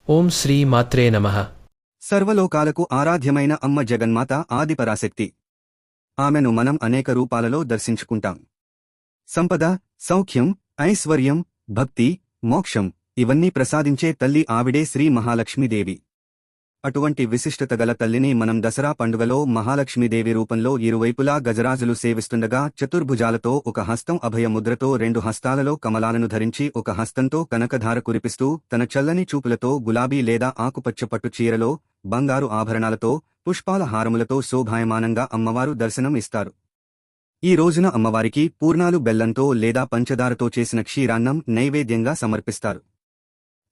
ఓం శ్రీ మాత్రే నమః. సర్వలోకాలకు ఆరాధ్యమైన అమ్మ జగన్మాత ఆదిపరాశక్తి. ఆమెను మనం అనేక రూపాలలో దర్శించుకుంటాం. సంపద, సౌఖ్యం, ఐశ్వర్యం, భక్తి, మోక్షం ఇవన్నీ ప్రసాదించే తల్లి ఆవిడే శ్రీ మహాలక్ష్మీదేవి. అటువంటి విశిష్టత గల తల్లిని మనం దసరా పండుగలో మహాలక్ష్మీదేవి రూపంలో ఇరువైపులా గజరాజులు సేవిస్తుండగా చతుర్భుజాలతో ఒక హస్తం అభయ ముద్రతో రెండు హస్తాలలో కమలాలను ధరించి ఒక హస్తంతో కనకధార కురిపిస్తూ తన చల్లని చూపులతో గులాబీ లేదా ఆకుపచ్చ పట్టు చీరలో బంగారు ఆభరణాలతో పుష్పాల హారములతో శోభాయమానంగా అమ్మవారు దర్శనం ఇస్తారు. ఈ రోజున అమ్మవారికి పూర్ణాలు బెల్లంతో లేదా పంచదారతో చేసిన క్షీరాన్నం నైవేద్యంగా సమర్పిస్తారు.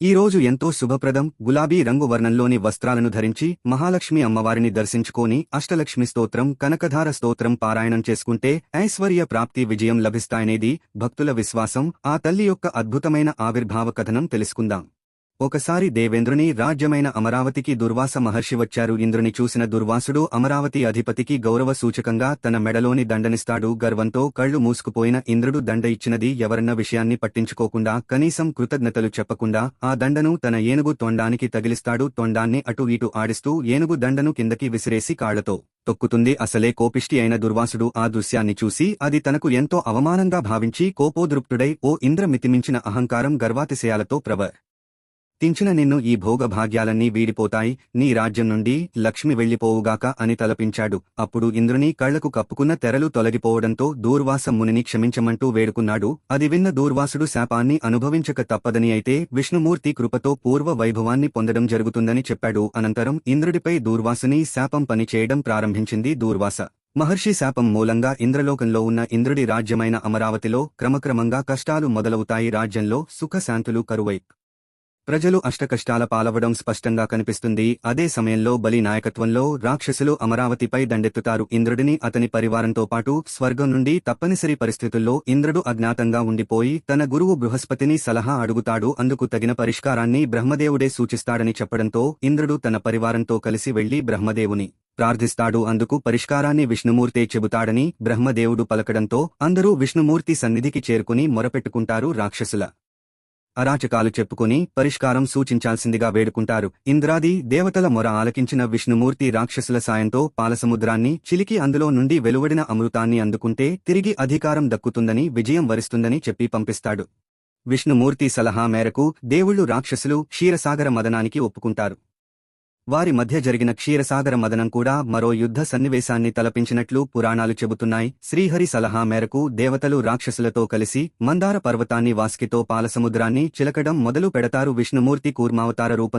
ఈ రోజు ఎంతో శుభప్రదం. గులాబీ రంగు వర్ణంలోని వస్త్రాలను ధరించి మహాలక్ష్మి అమ్మవారిని దర్శించుకొని అష్టలక్ష్మి స్తోత్రం, కనకధార స్తోత్రం పారాయణం చేసుకుంటే ఐశ్వర్య ప్రాప్తి, విజయం లభిస్తాయనేది భక్తుల విశ్వాసం. ఆ తల్లి యొక్క అద్భుతమైన ఆవిర్భావ కథనం తెలుసుకుందాం. ఒకసారి దేవేంద్రుని రాజ్యమైన అమరావతికి దుర్వాస మహర్షి వచ్చారు. ఇంద్రుని చూసిన దుర్వాసుడు అమరావతి అధిపతికి గౌరవ సూచకంగా తన మెడలోని దండనిస్తాడు. గర్వంతో కళ్లు మూసుకుపోయిన ఇంద్రుడు దండ ఇచ్చినది ఎవరన్న విషయాన్ని పట్టించుకోకుండా, కనీసం కృతజ్ఞతలు చెప్పకుండా ఆ దండను తన ఏనుగు తొండానికి తగిలిస్తాడు. తొండాన్ని అటు ఇటు ఆడిస్తూ ఏనుగు దండను కిందకి విసిరేసి కాళ్లతో తొక్కుతుంది. అసలే కోపిష్టి అయిన దుర్వాసుడు ఆ దృశ్యాన్ని చూసి అది తనకు ఎంతో అవమానంగా భావించి కోపోద్రుప్తుడై, ఓ ఇంద్ర, మితిమించిన అహంకారం గర్వాతిశయాలతో తించిన నిన్ను ఈ భోగభాగ్యాలన్నీ వీడిపోతాయి, నీ రాజ్యం నుండి లక్ష్మి వెళ్లిపోవుగాక అని తలపించాడు. అప్పుడు ఇంద్రుని కళ్లకు కప్పుకున్న తెరలు తొలగిపోవడంతో దూర్వాస మునిని క్షమించమంటూ వేడుకున్నాడు. అది విన్న దూర్వాసుడు శాపాన్ని అనుభవించక తప్పదని, అయితే విష్ణుమూర్తి కృపతో పూర్వ వైభవాన్ని పొందడం జరుగుతుందని చెప్పాడు. అనంతరం ఇంద్రుడిపై దూర్వాసుని శాపం పనిచేయడం ప్రారంభించింది. దూర్వాస మహర్షి శాపం మూలంగా ఇంద్రలోకంలో ఉన్న ఇంద్రుడి రాజ్యమైన అమరావతిలో క్రమక్రమంగా కష్టాలు మొదలవుతాయి. రాజ్యంలో సుఖశాంతులు కరువై ప్రజలు అష్టకష్టాల పాలవడం స్పష్టంగా కనిపిస్తుంది. అదే సమయంలో బలి నాయకత్వంలో రాక్షసులు అమరావతిపై దండెత్తుతారు. ఇంద్రుడిని, అతని పరివారంతో పాటు స్వర్గం నుండి తప్పనిసరి పరిస్థితుల్లో ఇంద్రుడు అజ్ఞాతంగా ఉండిపోయి తన గురువు బృహస్పతిని సలహా అడుగుతాడు. అందుకు తగిన పరిష్కారాన్ని బ్రహ్మదేవుడే సూచిస్తాడని చెప్పడంతో ఇంద్రుడు తన పరివారంతో కలిసి వెళ్లి బ్రహ్మదేవుని ప్రార్థిస్తాడు. అందుకు పరిష్కారాన్ని విష్ణుమూర్తే చెబుతాడని బ్రహ్మదేవుడు పలకడంతో అందరూ విష్ణుమూర్తి సన్నిధికి చేరుకుని మొరపెట్టుకుంటారు. రాక్షసుల అరాచకాలు చెప్పుకుని పరిష్కారం సూచించాల్సిందిగా వేడుకుంటారు. ఇంద్రాది దేవతల మొర ఆలకించిన విష్ణుమూర్తి రాక్షసుల సాయంతో పాలసముద్రాన్ని చిలికి అందులో నుండి వెలువడిన అమృతాన్ని అందుకుంటే తిరిగి అధికారం దక్కుతుందని, విజయం వరిస్తుందని చెప్పి పంపిస్తాడు. విష్ణుమూర్తి సలహా మేరకు దేవుళ్లు రాక్షసులు క్షీరసాగర మదనానికి ఒప్పుకుంటారు. వారి మధ్య జరిగిన క్షీరసాగర మదనం కూడా మరో యుద్ధ సన్నివేశాన్ని తలపించినట్లు పురాణాలు చెబుతున్నాయి. శ్రీహరి సలహా మేరకు దేవతలు రాక్షసులతో కలిసి మందార పర్వతాన్ని వాస్కితో పాలసముద్రాన్ని చిలకడం మొదలు పెడతారు. విష్ణుమూర్తి కూర్మావతార రూపం